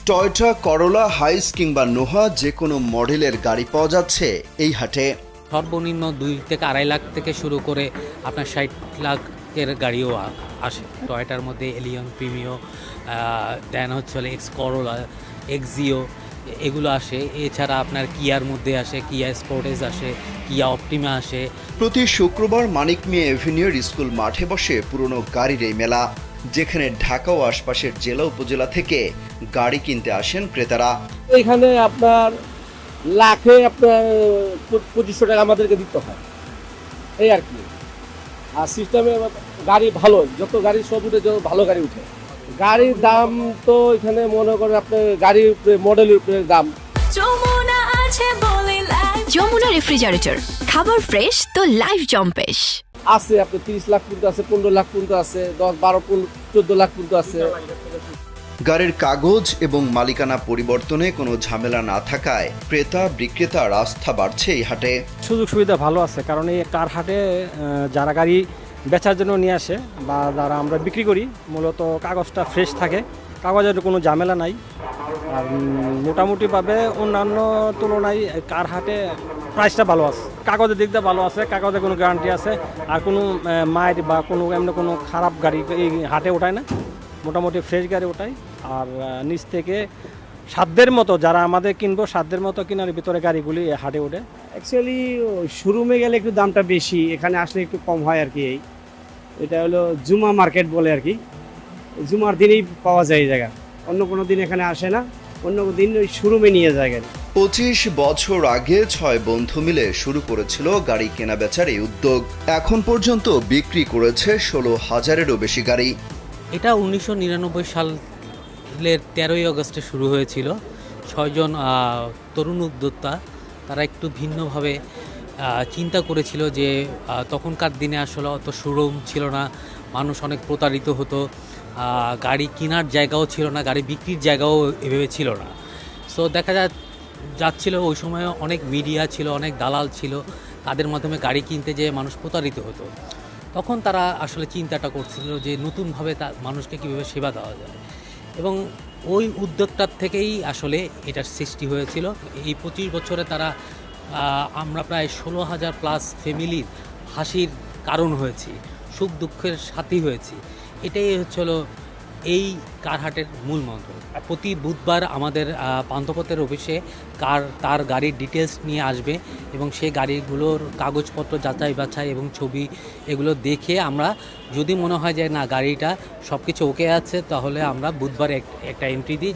Toyota করোলা, হাইস কিংবা নোহা যে কোনো মডেলের গাড়ি পাওয়া যাচ্ছে এই হাটে। সর্বনিম্ন 2 থেকে 2.5 লাখ থেকে শুরু করে আপনার 60 লাখের গাড়িও আসে। টয়োটার মধ্যে এলিয়ন, প্রিমিও, দেন হচ্ছে এক্স করোলা, এক্সিও, এগুলো আসে। এছাড়া আপনার কিয়ার মধ্যে আসে, কিয়া স্পোর্টেজ আসে, কিয়া অপটিমা আসে। প্রতি শুক্রবার মানিক মিয়া এভিনিউর স্কুল মাঠে বসে পুরনো গাড়ির এই মেলা, যেখানে ঢাকা ও আশপাশের জেলা উপজেলা থেকে গাড়ি কিনতে আসেন ক্রেতারা। এখানে আপনার লাখে আপনার 2500 টাকা আমাদেরকে দিতে হয়, এই আর কি। আর সিস্টেমে গাড়ি ভালো, যত গাড়ি সব উঠে, যত ভালো গাড়ি উঠে। গাড়ির দাম তো এখানে মনে করেন আপনার গাড়ির উপরে, মডেলের উপরে দাম। যমুনা রেফ্রিজারেটর, খাবার ফ্রেশ তো লাইফ জম্পেশ। আছে আপনার 30 লাখ পর্যন্ত আছে, 15 লাখ পর্যন্ত আছে, 10, 12, 14 লাখ পর্যন্ত আছে। গাড়ির কাগজ এবং মালিকানা পরিবর্তনে কোনো ঝামেলা না থাকায় ক্রেতা বিক্রেতার আস্থা বাড়ছে এই হাটে। সুযোগ সুবিধা ভালো আছে, কারণ এই কার হাটে যারা গাড়ি বেচার জন্য নিয়ে আসে বা যারা আমরা বিক্রি করি, মূলত কাগজটা ফ্রেশ থাকে, কাগজের কোনো ঝামেলা নাই। আর মোটামুটিভাবে অন্যান্য তুলনায় কার হাটে প্রাইসটা ভালো আছে, কাগজের দিক দিয়ে ভালো আছে, কাগজে কোনো গ্যারান্টি আছে। আর কোনো মাইট বা কোনো এমনি কোনো খারাপ গাড়ি এই হাটে ওঠায় না, মোটামুটি ফ্রেশ গাড়ি ওঠায়। আর নিচ থেকে সাধ্যের মতো যারা আমাদের কিনবো, সাধ্যের মতো কেনার ভিতরে গাড়িগুলি হাটে ওঠে। অ্যাকচুয়ালি শোরুমে গেলে একটু দামটা বেশি, এখানে আসলে একটু কম হয় আর কি। এটা হলো জুমা মার্কেট বলে আর কি, জুমার দিনেই পাওয়া যায় এই জায়গা, অন্য কোনো দিন এখানে আসে না, অন্য দিন ওই শোরুমে নিয়ে যায় গাড়ি। 25 বছর আগে 6 বন্ধু মিলে শুরু করেছিল গাড়ি কেনা বেচার এই উদ্যোগ। এখন পর্যন্ত বিক্রি করেছে 16,000-এরও বেশি গাড়ি। এটা 1999 সালের 13ই আগস্টে শুরু হয়েছিল। 6 জন তরুণ উদ্যোক্তা, তারা একটু ভিন্নভাবে চিন্তা করেছিল যে তখনকার দিনে আসলে অত শোরুম ছিল না, মানুষ অনেক প্রতারিত হতো, গাড়ি কেনার জায়গাও ছিল না, গাড়ি বিক্রির জায়গাও এভাবে ছিল না। সো দেখা যাচ্ছিল ওই সময় অনেক মিডিয়া ছিল, অনেক দালাল ছিল, তাদের মাধ্যমে গাড়ি কিনতে যেয়ে মানুষ প্রতারিত হতো। তখন তারা আসলে চিন্তাটা করছিল যে নতুনভাবে মানুষকে কীভাবে সেবা দেওয়া যায়, এবং ওই উদ্যোগটার থেকেই আসলে এটার সৃষ্টি হয়েছিল। এই 25 বছরে তারা আমরা প্রায় 16,000+ ফ্যামিলির হাসির কারণ হয়েছি, সুখ দুঃখের সাথী হয়েছি। এটাই হচ্ছিল এই কারহাটের মূল মন্ত্র। প্রতি বুধবার আমাদের পান্থপথের অফিসে তার গাড়ির ডিটেলস নিয়ে আসবে, এবং সেই গাড়িগুলোর কাগজপত্র যাচাই বাছাই এবং ছবি এগুলো দেখে আমরা যদি মনে হয় যে না গাড়িটা সব কিছু ওকে আছে, তাহলে আমরা বুধবার একটা এন্ট্রি দিই।